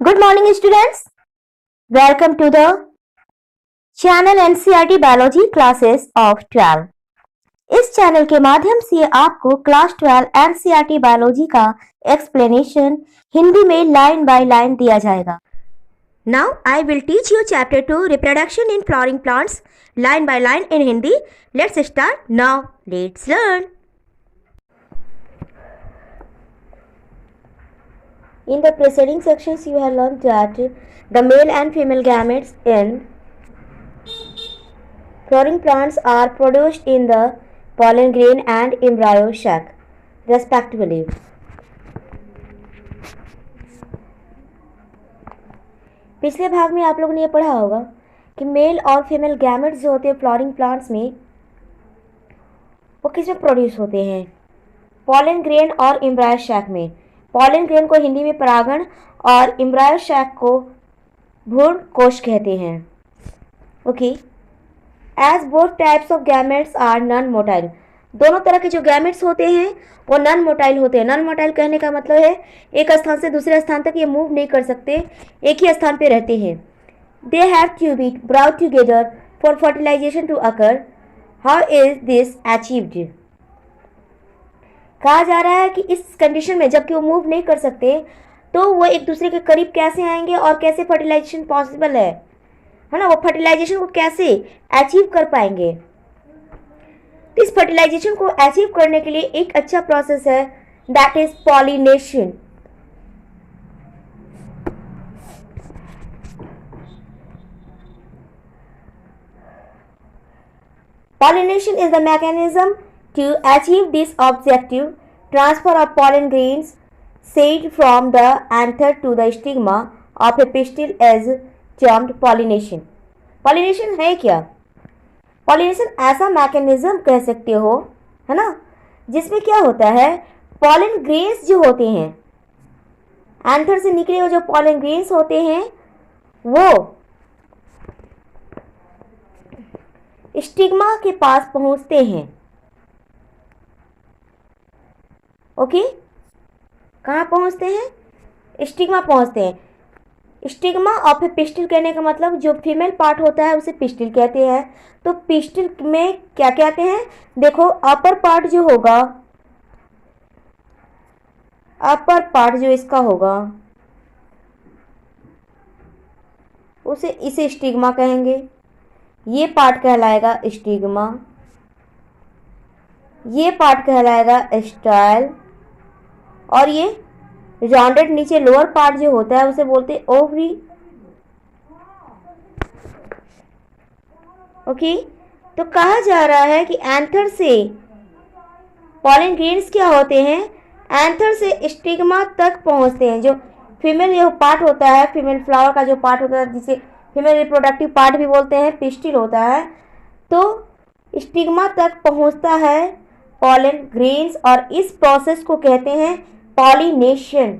Good morning, students. Welcome to the channel NCERT Biology classes of 12. इस channel के माध्यम से आपको क्लास 12 NCERT बायोलॉजी का एक्सप्लेनेशन हिंदी में लाइन बाय लाइन दिया जाएगा. Now I will teach you chapter 2 reproduction in flowering plants line by line in Hindi. Let's start now. Let's learn. In the preceding sections, you have learned that the male and female gametes in flowering plants are produced in the pollen grain and embryo sac, respectively. पिछले भाग में आप लोगों ने ये पढ़ा होगा कि मेल और फीमेल गैमेट्स जो होते हैं फ्लावरिंग प्लांट्स में वो किस में प्रोड्यूस होते हैं? पॉलन ग्रेन और एम्ब्रायो सैक में. पॉलन ग्रेन को हिंदी में परागण और एम्ब्रायो सैक को भ्रूण कोश कहते हैं. Okay. As both types of gametes are non motile, दोनों तरह के जो गैमेट्स होते हैं वो नॉन मोटाइल होते हैं. नॉन मोटाइल कहने का मतलब है एक स्थान से दूसरे स्थान तक ये मूव नहीं कर सकते, एक ही स्थान पे रहते हैं. They have to be brought together for fertilization to occur. How is this achieved? कहा जा रहा है कि इस कंडीशन में जबकि वो मूव नहीं कर सकते तो वो एक दूसरे के करीब कैसे आएंगे और कैसे फर्टिलाइजेशन पॉसिबल है ना, वो फर्टिलाइजेशन को कैसे अचीव कर पाएंगे. इस फर्टिलाइजेशन को अचीव करने के लिए एक अच्छा प्रोसेस है, that is pollination. Pollination is the mechanism to achieve this objective, transfer of pollen grains seed from the anther to the stigma of a pistil is termed pollination. Pollination है क्या? Pollination ऐसा mechanism कह सकते हो, है ना, जिसमें क्या होता है, pollen grains जो होते हैं, एंथर से निकले हुए जो pollen grains होते हैं वो स्टिग्मा के पास पहुंचते हैं. ओके. कहाँ पहुंचते हैं? स्टिग्मा पहुंचते हैं. स्टिग्मा ऑफ ए पिस्टिल कहने का मतलब जो फीमेल पार्ट होता है उसे पिस्टिल कहते हैं. तो पिस्टिल में क्या कहते हैं? देखो, अपर पार्ट जो होगा, अपर पार्ट जो इसका होगा इसे स्टिग्मा कहेंगे. ये पार्ट कहलाएगा स्टिग्मा, ये पार्ट कहलाएगा स्टाइल, और ये राउंडेड नीचे लोअर पार्ट जो होता है उसे बोलते हैं ओवरी. ओके. तो कहा जा रहा है कि एंथर से पॉलन ग्रेन्स क्या होते हैं, एंथर से स्टिग्मा तक पहुंचते हैं. जो फीमेल ये पार्ट होता है, फीमेल फ्लावर का जो पार्ट होता है जिसे फीमेल रिप्रोडक्टिव पार्ट भी बोलते हैं, पिस्टिल होता है, तो स्टिग्मा तक पहुंचता है पॉलन ग्रेन्स और इस प्रोसेस को कहते हैं pollination.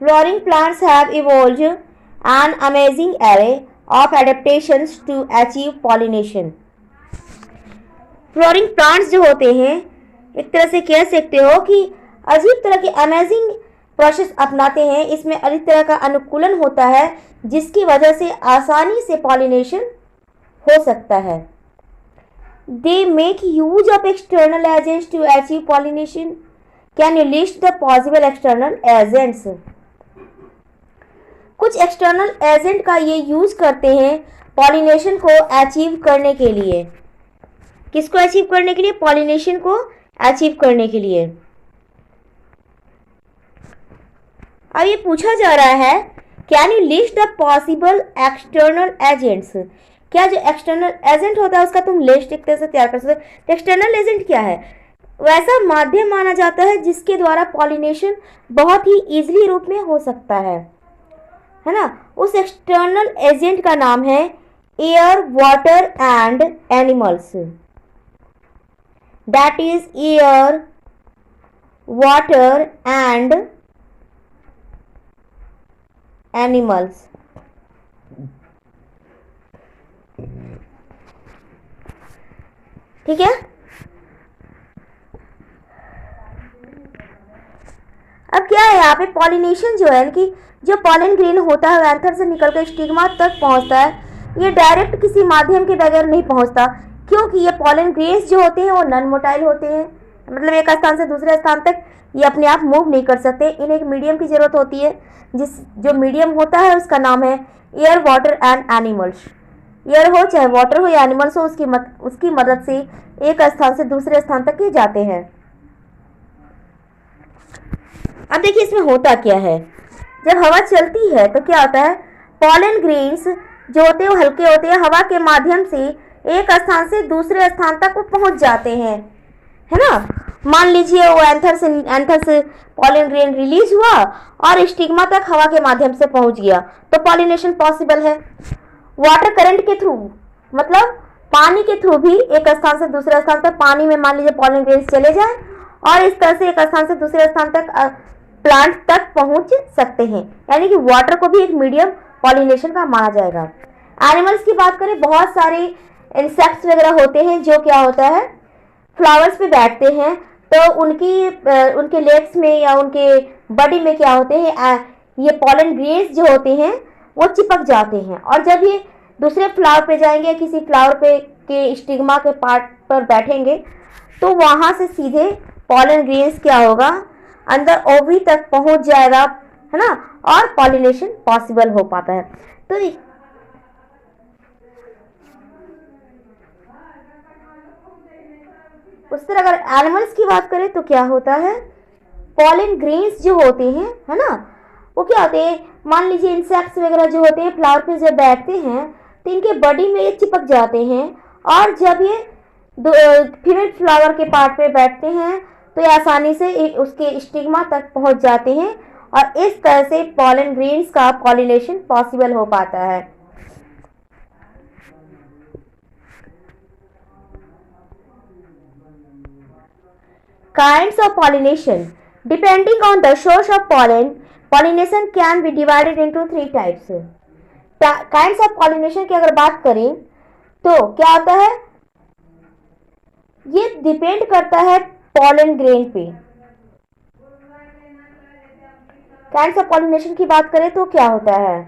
Flowering plants have evolved an amazing array of adaptations to achieve pollination. Flooring plants जो होते हैं एक तरह से कह सकते हो कि अजीब तरह के अमेजिंग प्रोसेस अपनाते हैं. इसमें अनेक तरह का अनुकूलन होता है जिसकी वजह से आसानी से पॉलिनेशन हो सकता है. They make use of external agents to achieve pollination. Can you list the possible external agents? कुछ एक्सटर्नल एजेंट का ये यूज करते हैं पॉलिनेशन को अचीव करने के लिए. किसको अचीव करने के लिए? पॉलिनेशन को अचीव करने के लिए. अब ये पूछा जा रहा है, can you list the possible external agents? क्या जो एक्सटर्नल एजेंट होता है उसका तुम लिस्ट एक तरह से तैयार कर सकते हो. एक्सटर्नल एजेंट क्या है? वैसा माध्यम माना जाता है जिसके द्वारा पॉलिनेशन बहुत ही इजीली रूप में हो सकता है ना. उस एक्सटर्नल एजेंट का नाम है air, water and animals. That is air, water and animals. ठीक है। अब क्या है यहाँ पे पॉलिनेशन जो है कि जो पॉलन ग्रेन होता है एंथर से निकलकर स्टिग्मा तक पहुँचता है, ये डायरेक्ट किसी माध्यम के बगैर नहीं पहुँचता, क्योंकि ये पॉलन ग्रेन्स जो होते हैं वो नॉन मोटाइल होते हैं, मतलब एक स्थान से दूसरे स्थान तक ये अपने आप मूव नहीं कर सकते। इन्हें एक मीडियम की ज़रूरत होती है, जो मीडियम होता है उसका नाम है air, water and animals. Air हो चाहे वाटर हो या एनिमल्स हो, उसकी मदद से एक स्थान से दूसरे स्थान तक ये जाते हैं। अब देखिए इसमें होता क्या है, जब हवा चलती है तो क्या होता है, पॉलन ग्रेन्स जो होते हैं वो हल्के होते हैं, हवा के माध्यम से एक स्थान से दूसरे स्थान तक वो पहुंच जाते हैं, है ना। मान लीजिए वो एंथर से पॉलन ग्रेन रिलीज हुआ और स्टिग्मा तक हवा के माध्यम से पहुंच गया, तो पॉलिनेशन पॉसिबल है। वाटर करंट के थ्रू, मतलब पानी के थ्रू भी एक स्थान से दूसरे स्थान तक, पानी में मान लीजिए पॉलन ग्रेन्स चले जाए और इस तरह से एक स्थान से दूसरे स्थान तक प्लांट तक पहुंच सकते हैं, यानी कि वाटर को भी एक मीडियम पॉलिनेशन का माना जाएगा। एनिमल्स की बात करें, बहुत सारे इंसेक्ट्स वगैरह होते हैं जो क्या होता है, फ्लावर्स पे बैठते हैं, तो उनके लेग्स में या उनके बॉडी में क्या होते हैं, ये पॉलन ग्रेन्स जो होते हैं वो चिपक जाते हैं, और जब ये दूसरे फ्लावर पे जाएंगे, किसी फ्लावर पे के स्टिग्मा के पार्ट पर बैठेंगे, तो वहाँ से सीधे पॉलन ग्रेन्स क्या होगा, अंदर ओवरी तक पहुंच जाएगा, है ना, और पॉलिनेशन पॉसिबल हो पाता है। तो उस तरह अगर एनिमल्स की बात करें तो क्या होता है, पॉलन ग्रेन्स जो होते हैं, है ना, वो क्या होते हैं, मान लीजिए इंसेक्ट्स वगैरह जो होते हैं फ्लावर पे जब बैठते हैं तो इनके बॉडी में ये चिपक जाते हैं, और जब ये फीमेल फ्लावर के पार्ट पे बैठते हैं तो ये आसानी से उसके स्टिग्मा तक पहुंच जाते हैं, और इस तरह से पॉलन ग्रेन्स का पॉलिनेशन पॉसिबल हो पाता है। Kinds of pollination. Depending on the source of pollen, pollination can be divided into 3 types. Kinds of pollination की अगर बात करें तो क्या होता है, ये डिपेंड करता है पॉलन ग्रेन पे। काइंड्स ऑफ पॉलिनेशन की बात करें तो क्या होता है,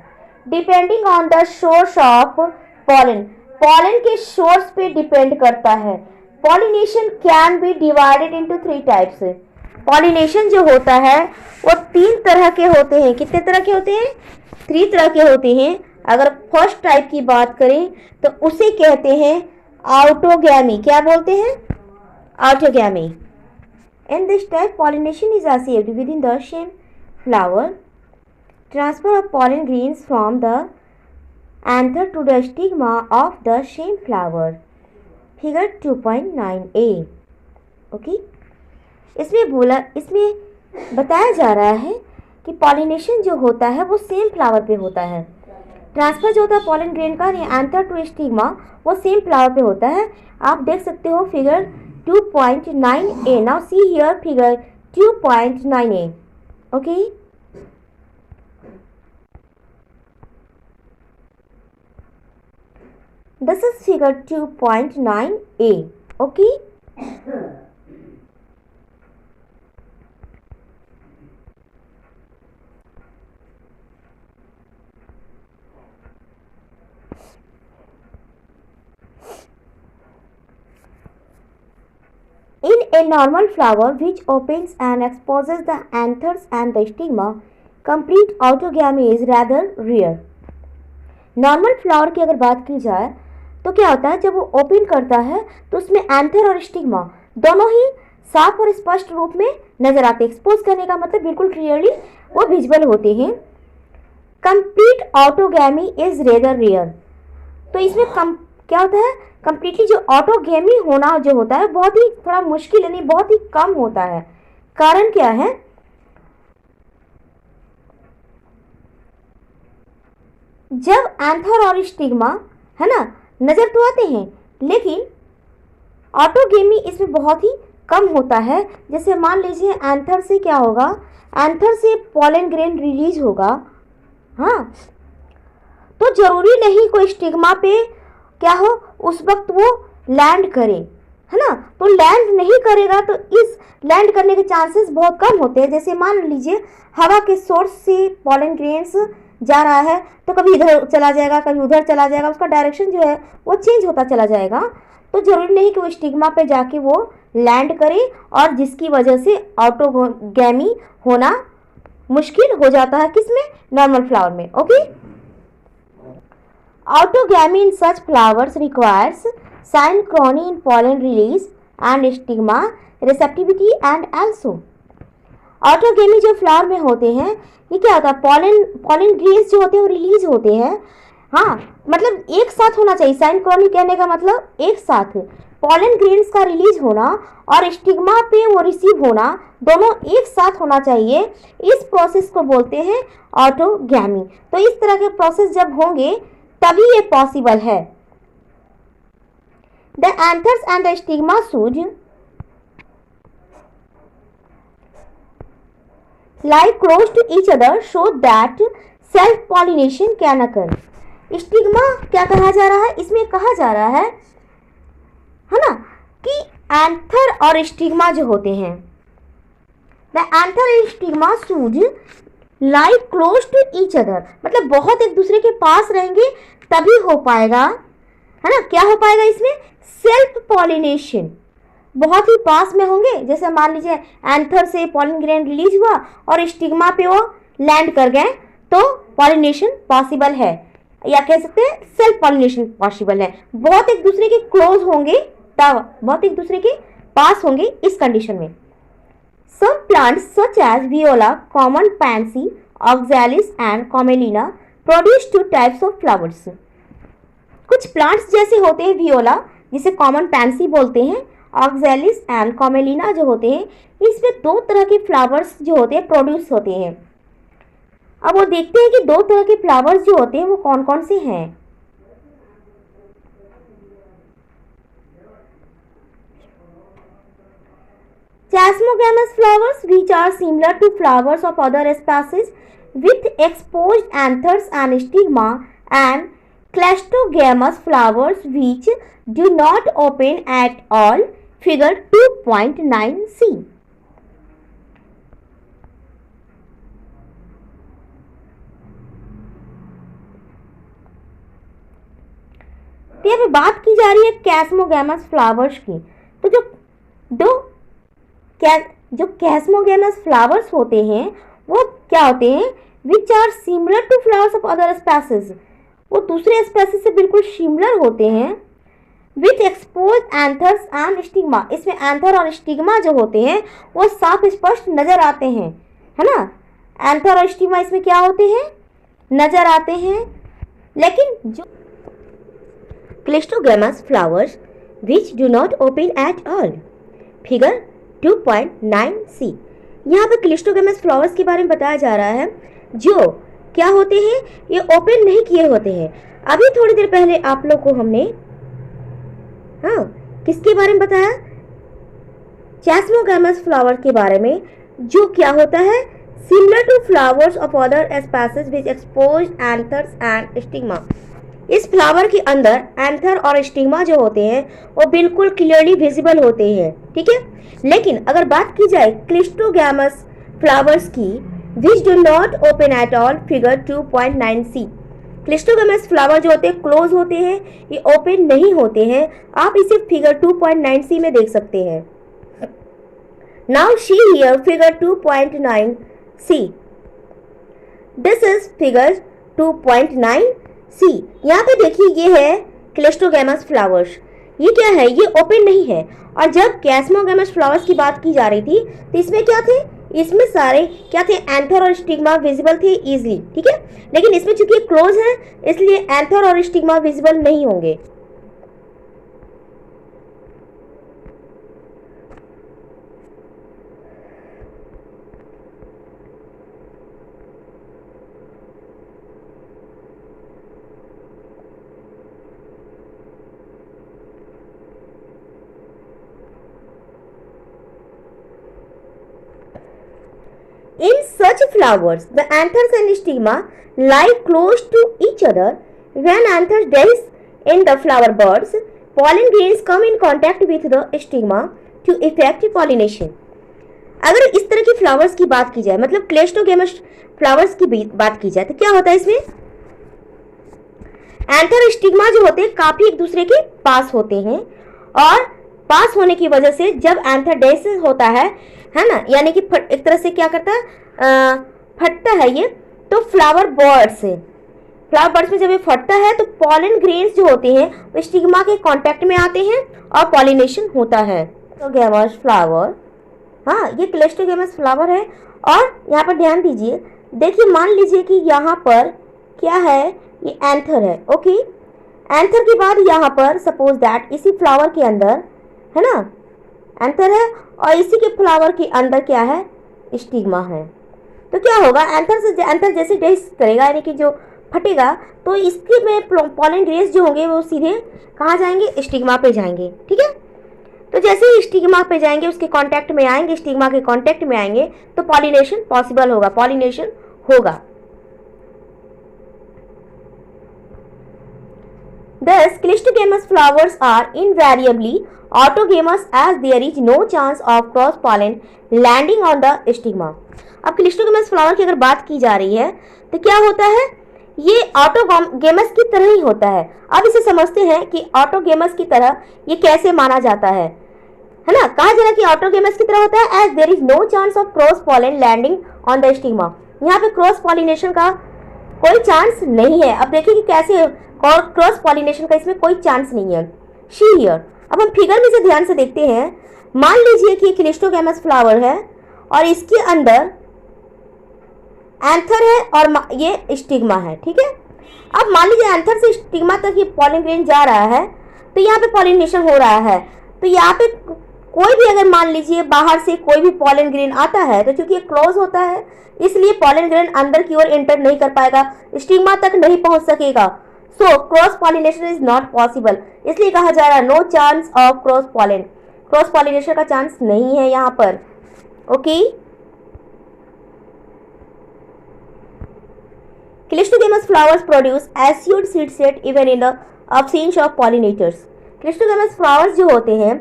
depending on the source of pollen, pollen के सोर्स पे डिपेंड करता है। Pollination can be divided into 3 types. Pollination जो होता है वो 3 तरह के होते हैं। कितने तरह के होते हैं, 3 तरह के होते हैं। अगर फर्स्ट टाइप की बात करें तो उसे कहते हैं ऑटोगैमी। क्या बोलते हैं, autogamy. In this type pollination is achieved within the same flower, transfer of pollen grains from the anther to the stigma of the same flower. Figure 2.9a। Okay, इसमें बताया जा रहा है कि पॉलिनेशन जो होता है वो सेम फ्लावर पे होता है। ट्रांसफर जो होता है पॉलन ग्रेन का एंथर टू स्टिग्मा, वो सेम फ्लावर पे होता है। आप देख सकते हो figure 2.9a। Now see here figure 2.9a। Okay, this is figure 2.9a. okay, in a normal flower which opens and exposes the anthers and the stigma, complete autogamy is rather rare. Normal flower की अगर बात की जाए तो क्या होता है, जब वो ओपन करता है तो उसमें एंथर और स्टिग्मा दोनों ही साफ और स्पष्ट रूप में नजर आते हैं। एक्सपोज करने का मतलब बिल्कुल क्लियरली वो विजिबल होते हैं। Complete autogamy is rather rare. तो इसमें क्या होता है, कंप्लीटली जो ऑटोगैमी होना जो होता है बहुत ही थोड़ा मुश्किल, यानी बहुत ही कम होता है। कारण क्या है, जब एंथर और स्टिग्मा है ना नजर तो आते हैं, लेकिन ऑटोगेमी इसमें बहुत ही कम होता है। जैसे मान लीजिए एंथर से क्या होगा, एंथर से पॉलन ग्रेन रिलीज होगा, हाँ, तो जरूरी नहीं कोई स्टिग्मा पे क्या हो, उस वक्त वो लैंड करे, है ना। तो लैंड नहीं करेगा तो इस लैंड करने के चांसेस बहुत कम होते हैं। जैसे मान लीजिए हवा के सोर्स से पॉलन ग्रेन्स जा रहा है तो कभी इधर चला जाएगा, कभी उधर चला जाएगा, उसका डायरेक्शन जो है वो चेंज होता चला जाएगा। तो जरूरी नहीं कि वो स्टिग्मा पे जाके वो लैंड करे, और जिसकी वजह से ऑटोगैमी होना मुश्किल हो जाता है किसमें, नॉर्मल फ्लावर में। Okay, autogamy in such flowers requires synchrony in pollen release and stigma receptivity and also autogamy जो फ्लावर में होते हैं ये क्या होता है, पॉलन ग्रेन्स जो होते हैं वो रिलीज होते हैं। हाँ, मतलब एक साथ होना चाहिए। साइनक्रोनी कहने का मतलब एक साथ पॉलन ग्रेन्स का रिलीज होना और स्टिग्मा पे वो रिसीव होना, दोनों एक साथ होना चाहिए। इस प्रोसेस को बोलते हैं ऑटोगैमी। तो इस तरह के प्रोसेस जब होंगे तभी ये पॉसिबल है। The anthers and the stigma should lie close to each other so that self pollination can occur। Stigma क्या कहा जा रहा है, इसमें कहा जा रहा है ना, कि एंथर और स्टिग्मा जो होते हैं, the anther and stigma should lie close to each other, मतलब बहुत एक दूसरे के पास रहेंगे तभी हो पाएगा, है ना। क्या हो पाएगा इसमें, सेल्फ पॉलिनेशन। बहुत ही पास में होंगे, जैसे मान लीजिए एंथर से पॉलन ग्रेन रिलीज हुआ और स्टिग्मा पे वो लैंड कर गए, तो पॉलिनेशन पॉसिबल है, या कह सकते हैं सेल्फ पॉलिनेशन पॉसिबल है। बहुत एक दूसरे के क्लोज होंगे तब, बहुत एक दूसरे के पास होंगे इस कंडीशन में। Some plants such as viola, common pansy, oxalis and camelina produce two types of flowers। कुछ प्लांट्स जैसे होते हैं वियोला, जिसे कॉमन पैंसी बोलते हैं, ऑक्सैलिस एंड कॉमेलिना जो होते हैं, इसमें दो तरह के फ्लावर्स जो होते हैं प्रोड्यूस होते हैं। अब वो देखते हैं कि दो तरह के फ्लावर्स जो होते हैं वो कौन कौन से हैं। Chasmogamous flowers which are similar to flowers of other species with exposed anthers and stigma, and clastogamous flowers which do not open at all, figure 2.9c। तो यहाँ पे बात की जा रही है कैस्मोगैमस फ्लावर्स की। तो जो कैस्मोगैमस फ्लावर्स होते हैं वो क्या होते हैं, which are similar to flowers of other species, वो दूसरे स्पीसीज से बिल्कुल सिमिलर होते हैं। With exposed anthers and stigma, इसमें एंथर और स्टिग्मा जो होते हैं वो साफ स्पष्ट नजर आते हैं, है ना। एंथर और स्टिग्मा इसमें क्या होते हैं, नजर आते हैं। लेकिन जो cleistogamous flowers which do not open at all, figure 2.9c। यहाँ पे क्लिस्टोगैमस फ्लावर्स के बारे में बताया जा रहा है जो क्या होते हैं, ये ओपन नहीं किए होते हैं। अभी थोड़ी देर पहले आप लोग को हमने किसके बारे में बताया, चैस्मोगैमस फ्लावर के बारे में, जो क्या होता है, similar to flowers of other species with exposed anthers and stigma. इस फ्लावर के अंदर एंथर और स्टिग्मा जो होते हैं वो बिल्कुल क्लियरली विजिबल होते हैं, ठीक है। लेकिन अगर बात की जाए क्लिस्टोगैमस फ्लावर्स की, which do not open at all, figure 2.9c। Cleistogamous flower जो होते हैं क्लोज होते हैं, ये ओपन नहीं होते हैं। आप इसे फिगर 2.9c में देख सकते हैं। Now see here figure 2.9c, this is figure 2.9c। यहाँ पे देखिए ये है क्लिस्टोगैमस फ्लावर्स, ये क्या है, ये ओपन नहीं है। और जब कैस्मोगैमस फ्लावर्स की बात की जा रही थी तो इसमें क्या थे, इसमें सारे क्या थे, एंथर और स्टिग्मा विजिबल थे इजीली, ठीक है। लेकिन इसमें चूंकि क्लोज है इसलिए एंथर और स्टिग्मा विजिबल नहीं होंगे। In such flowers, the anthers and stigma lie close to each other. When anthers dies, In the flower buds, pollen grains come in contact with the stigma to effect pollination. अगर इस तरह की flowers की बात की जाए, मतलब क्लेस्टोगेमस flowers की बात की जाए, तो क्या होता है इसमें? एंथर और स्टिग्मा जो होते हैं काफी एक दूसरे के पास होते हैं, और पास होने की वजह से जब एंथर डेंस होता है ना, यानी कि एक तरह से क्या करता है, फटता है ये, तो फ्लावर बर्ड्स में जब ये फटता है तो पॉलन ग्रेन्स जो होते हैं वो स्टिग्मा के कांटेक्ट में आते हैं और पॉलिनेशन होता है। क्लेस्टोगेमस फ्लावर, हाँ ये क्लेस्टोगेमस फ्लावर है। और यहाँ पर ध्यान दीजिए, देखिए मान लीजिए कि यहाँ पर क्या है, ये एंथर है। ओके, एंथर के बाद यहाँ पर सपोज दैट इसी फ्लावर के अंदर है ना एंथर है, और इसी के फ्लावर के अंदर क्या है, स्टिग्मा है। तो क्या होगा, एंथर जैसे डेस करेगा, यानी कि जो फटेगा, तो इसके में पॉलन ग्रेन्स जो होंगे वो सीधे कहाँ जाएंगे, स्टिग्मा पे जाएंगे। ठीक है, तो जैसे ही स्टिग्मा पे जाएंगे, उसके कांटेक्ट में आएंगे, स्टिग्मा के कांटेक्ट में आएंगे, तो पॉलिनेशन पॉसिबल होगा, पॉलिनेशन होगा। Thus, cleistogamous flowers are invariably autogamous as there is no chance of cross pollen landing on the stigma. अब क्लिस्टोगेमस फ्लावर की अगर बात की जा रही है तो क्या होता है, ये ऑटोगेमस की तरह ही होता है। अब इसे समझते हैं कि ऑटोगेमस की तरह ये कैसे माना जाता है ना। कहा जा रहा है कि ऑटोगेमस की तरह होता है as there is no chance of cross pollen landing on the stigma. यहाँ पे क्रॉस पॉलिनेशन का कोई चांस नहीं है। अब देखिए कि कैसे क्रॉस पॉलिनेशन का इसमें कोई चांस नहीं है। शी हियर, अब हम फिगर में से ध्यान से देखते हैं। मान लीजिए कि क्लिस्टोगेमस फ्लावर है और इसके अंदर एंथर है और ये स्टिग्मा है। ठीक है, अब मान लीजिए एंथर से स्टिग्मा तक ये पॉलन ग्रेन जा रहा है, तो यहाँ पे पॉलिनेशन हो रहा है। तो यहाँ पे कोई भी अगर मान लीजिए बाहर से कोई भी पॉलन ग्रेन आता है, तो क्योंकि ये क्लोज होता है इसलिए पॉलन ग्रेन अंदर की ओर एंटर नहीं कर पाएगा, स्टिग्मा तक नहीं पहुंच सकेगा। So cross pollination is not possible, इसलिए कहा जा रहा है no chance of cross pollen. Cross pollination का चांस नहीं है यहाँ पर। Okay, cleistogamous flowers produce assured seed set even in the absence of pollinators. Cleistogamous flowers जो होते हैं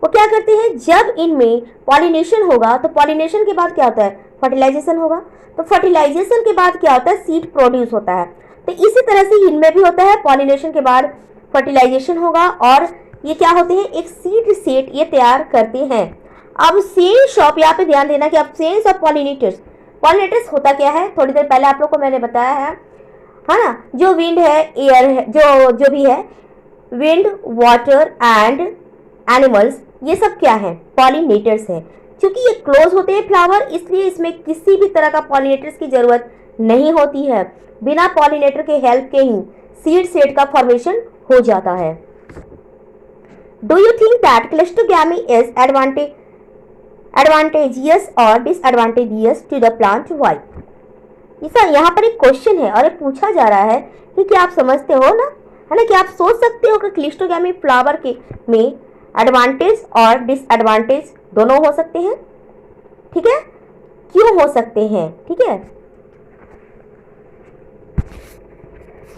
वो क्या करते हैं, जब इनमें पॉलिनेशन होगा तो पॉलिनेशन के बाद क्या होता है, फर्टिलाइजेशन होगा। तो फर्टिलाइजेशन के बाद क्या होता है, सीड प्रोड्यूस होता है। तो इसी तरह से इनमें भी होता है, पॉलिनेशन के बाद फर्टिलाइजेशन होगा और ये क्या होते हैं, एक सीड सेट ये तैयार करते हैं। अब सेंस ऑफ, यहाँ पे ध्यान देना कि अब सेंस ऑफ पॉलिनेटर्स, पॉलिनेटर्स होता क्या है, थोड़ी देर पहले आप लोग को मैंने बताया है ना। जो विंड है, एयर है, जो भी है, विंड, वाटर एंड एनिमल्स, ये सब क्या है, पॉलिनेटर्स है। क्योंकि ये क्लोज होते हैं फ्लावर, इसलिए इसमें किसी भी तरह का पॉलिनेटर्स की जरूरत नहीं होती है। बिना पॉलिनेटर के हेल्प के ही सीड सेट का फॉर्मेशन हो जाता है। Do you think that cleistogamy is advantageous और disadvantageous to the plant? Why? यहाँ पर एक क्वेश्चन है और ये पूछा जा रहा है कि क्या आप समझते हो ना, है ना, कि आप सोच सकते हो कि क्लिस्टोगैमी फ्लावर के में एडवांटेज और डिसएडवांटेज दोनों हो सकते हैं। ठीक है, क्यों हो सकते हैं? ठीक है,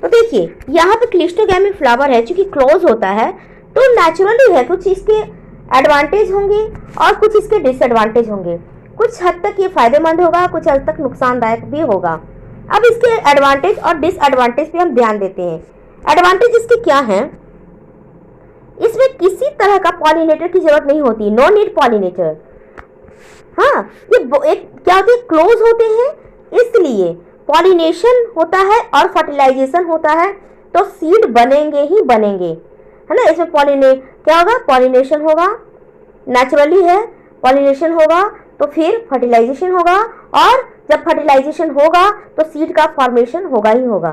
तो देखिए यहाँ पे क्लिस्टोगैमी फ्लावर है, चूंकि क्लोज होता है तो नेचुरली है कुछ इसके एडवांटेज होंगे और कुछ इसके डिसएडवांटेज होंगे। कुछ हद तक ये फायदेमंद होगा, कुछ हद तक नुकसानदायक भी होगा। अब इसके एडवांटेज और डिसएडवांटेज पे हम ध्यान देते हैं। एडवांटेज इसके क्या हैं, इसमें किसी तरह का पॉलिनेटर की जरूरत नहीं होती, नो नीड पॉलिनेटर। हाँ, ये एक क्या होते हैं, क्लोज होते हैं, इसलिए पॉलिनेशन होता है और फर्टिलाइजेशन होता है, तो सीड बनेंगे ही बनेंगे, है ना। इसमें क्या होगा, पॉलिनेशन होगा, नेचुरली है, पॉलिनेशन होगा तो फिर फर्टिलाइजेशन होगा, और जब फर्टिलाइजेशन होगा तो सीड का फॉर्मेशन होगा ही होगा।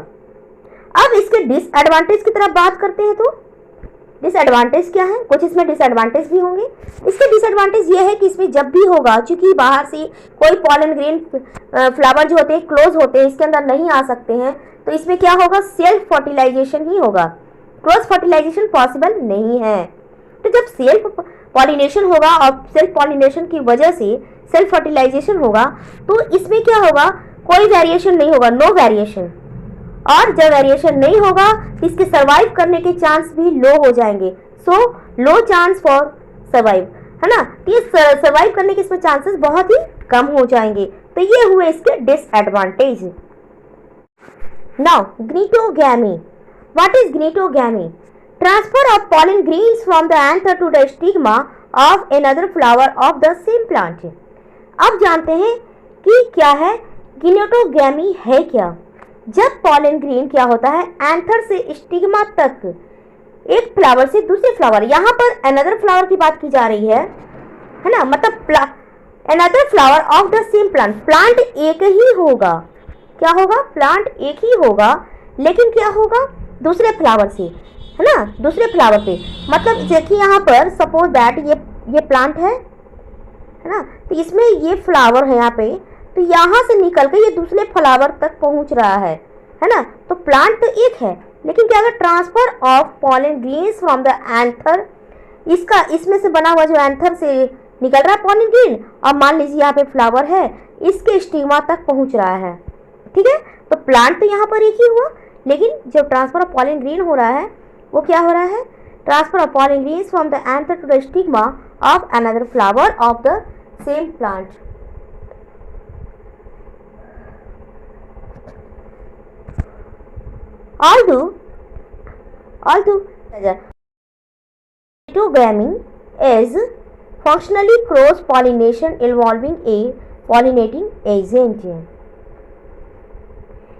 अब इसके डिसएडवांटेज की तरफ बात करते हैं, तो डिसएडवांटेज क्या है, कुछ इसमें डिसएडवांटेज भी होंगे। इसके डिसएडवांटेज ये है कि इसमें जब भी होगा, क्योंकि बाहर से कोई पॉलन ग्रेन फ्लावर जो होते हैं क्लोज होते हैं, इसके अंदर नहीं आ सकते हैं, तो इसमें क्या होगा, सेल्फ फर्टिलाइजेशन ही होगा, क्रॉस फर्टिलाइजेशन पॉसिबल नहीं है। तो जब सेल्फ पॉलिनेशन होगा और सेल्फ पॉलिनेशन की वजह से सेल्फ फर्टिलाइजेशन होगा, तो इसमें क्या होगा, कोई वेरिएशन नहीं होगा, नो वेरिएशन। और जब वेरिएशन नहीं होगा तो इसके सर्वाइव करने के चांस भी लो हो जाएंगे। सो लो चांस फॉर सर्वाइव, है ना। तो ये सर्वाइव करने के इसमें चांसेस बहुत ही कम हो जाएंगे। तो ये हुए इसके disadvantage. Now gnetogamy, what is gnetogamy? Transfer of pollen grains from the anther to the stigma of another flower of the same plant. अब जानते हैं कि क्या है gnetogamy है क्या। जब पॉलन ग्रेन क्या होता है एंथर से स्टिग्मा तक, एक फ्लावर से दूसरे फ्लावर, यहाँ पर अनदर फ्लावर की बात की जा रही है ना, मतलब another flower of the same plant. Plant एक ही होगा, क्या होगा, प्लांट एक ही होगा, लेकिन क्या होगा दूसरे फ्लावर से, है ना, दूसरे फ्लावर पे। मतलब देखिए यहाँ पर सपोज दैट ये प्लांट है ना, तो इसमें ये फ्लावर है यहाँ पे, तो यहाँ से निकल के ये दूसरे फ्लावर तक पहुँच रहा है ना। तो प्लांट तो एक है, लेकिन क्या अगर transfer of pollen grains from the anther, इसका इसमें से बना हुआ जो एंथर से निकल रहा है पॉलन ग्रेन, और मान लीजिए यहाँ पे फ्लावर है, इसके स्टिग्मा तक पहुँच रहा है, ठीक है। तो प्लांट तो यहाँ पर एक ही हुआ, लेकिन जब ट्रांसफर ऑफ पॉलन ग्रेन हो रहा है वो क्या हो रहा है, transfer of pollen grains from the anther to the stigma of another flower of the same plant. Although gnetogamy is functionally cross pollination involving a pollinating agent।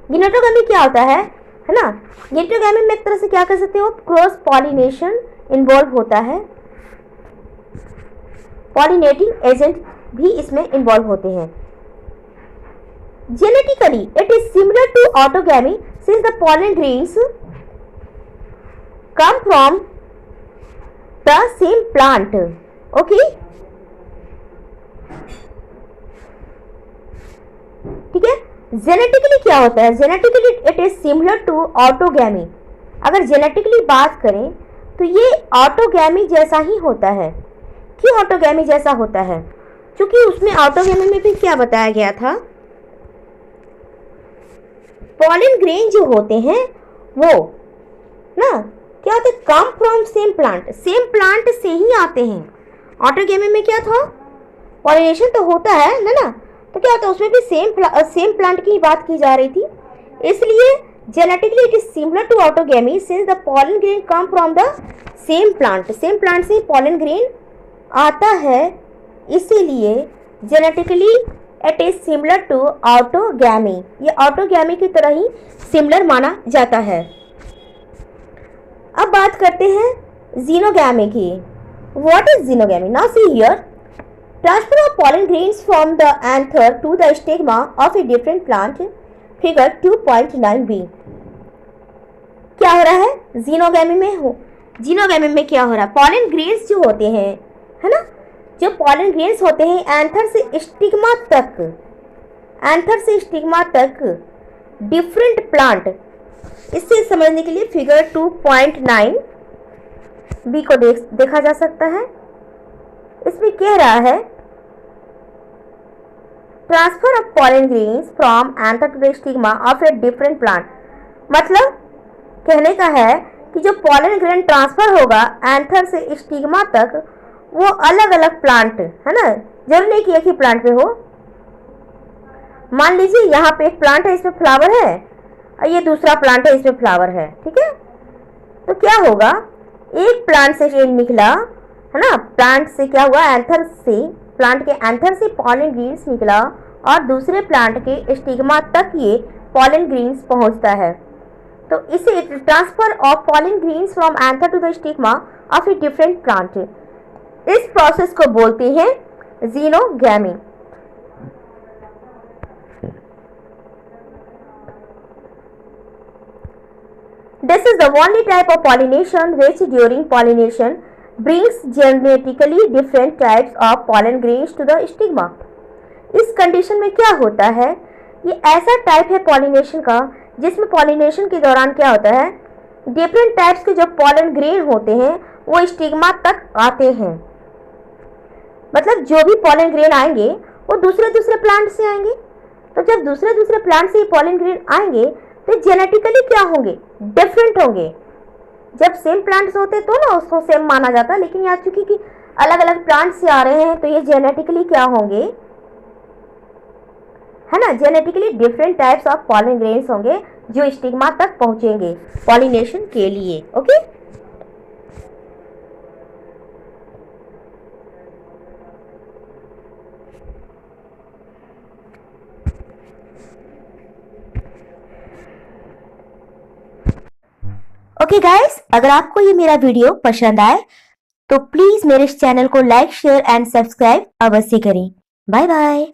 gnetogamy क्या होता है ना, gnetogamy में एक तरह से क्या कर सकते हो, क्रॉस पॉलिनेशन इन्वॉल्व होता है, पॉलिनेटिंग एजेंट भी इसमें इन्वॉल्व होते हैं। Genetically, it is similar to autogamy since the pollen grains come from the same plant. Okay? ठीक है। जेनेटिकली क्या होता है, genetically it is similar to autogamy. अगर जेनेटिकली बात करें तो ये ऑटोगैमी जैसा ही होता है। क्यों ऑटोगैमी जैसा होता है, क्योंकि उसमें ऑटोगैमी में भी क्या बताया गया था, पॉलन ग्रेन जो होते हैं वो ना क्या होते हैं, come from same plant, same plant से ही आते हैं। ऑटोगैमी में क्या था, पॉलिनेशन तो होता है ना, तो क्या होता है उसमें भी सेम प्लांट की बात की जा रही थी। इसलिए genetically it is similar to autogamy since the pollen grain come from the same plant, same plant से पॉलन ग्रेन आता है, इसीलिए genetically it is similar to autogamy. ये ऑटोगैमी की तरह ही सिमिलर माना जाता है। अब बात करते हैं जीनोगैमी की। What is xenogamy? Now see here, transfer of pollen grains from the anther to the stigma of a different plant, figure 2.9b। क्या हो रहा है जीनोगैमी में? जीनोगैमी में क्या हो रहा है, पॉलन ग्रेन्स जो होते हैं, है ना, जो पॉलन ग्रेन्स होते हैं एंथर से स्टिग्मा तक, एंथर से स्टिग्मा तक डिफरेंट प्लांट, इससे समझने के लिए फिगर 2.9 बी को देखा जा सकता है। इसमें कह रहा है transfer of pollen grains from anther to the stigma of a different plant. मतलब कहने का है कि जो पॉलन ग्रेन ट्रांसफर होगा एंथर से स्टिग्मा तक, वो अलग अलग प्लांट, है ना, जरूर नहीं कि एक ही प्लांट पे हो। मान लीजिए यहाँ पे एक प्लांट है, इसमें फ्लावर है, और ये दूसरा प्लांट है, इसमें फ्लावर है, ठीक है। तो क्या होगा, एक प्लांट से निकला, है ना, प्लांट से क्या हुआ, एंथर से, प्लांट के एंथर से पॉलन ग्रेन्स निकला, और दूसरे प्लांट के स्टिग्मा तक ये पॉलन ग्रेन्स पहुंचता है। तो इसे transfer of pollen grains from anther to the stigma of a different plant, इस प्रोसेस को बोलते हैं xenogamy. This is the only type of pollination which during pollination brings genetically different types of pollen grains to the stigma। इस condition में क्या होता है, ये ऐसा टाइप है पॉलिनेशन का जिसमें पॉलिनेशन के दौरान क्या होता है, डिफरेंट टाइप्स के जो पॉलन ग्रेन होते हैं वो स्टिग्मा तक आते हैं। मतलब जो भी पॉलन ग्रेन आएंगे वो दूसरे दूसरे प्लांट से आएंगे। तो जब दूसरे दूसरे प्लांट से पॉलन ग्रेन आएंगे तो जेनेटिकली क्या होंगे, डिफरेंट होंगे। जब सेम प्लांट्स होते तो ना उसको सेम माना जाता, लेकिन यहाँ चूंकि कि अलग अलग प्लांट से आ रहे हैं तो ये जेनेटिकली क्या होंगे, है ना, genetically different types of pollen grains होंगे जो स्टिग्मा तक पहुंचेंगे पॉलिनेशन के लिए। ओके, ओके गाइस, अगर आपको ये मेरा वीडियो पसंद आए तो प्लीज मेरे इस चैनल को लाइक शेयर एंड सब्सक्राइब अवश्य करें। Bye bye.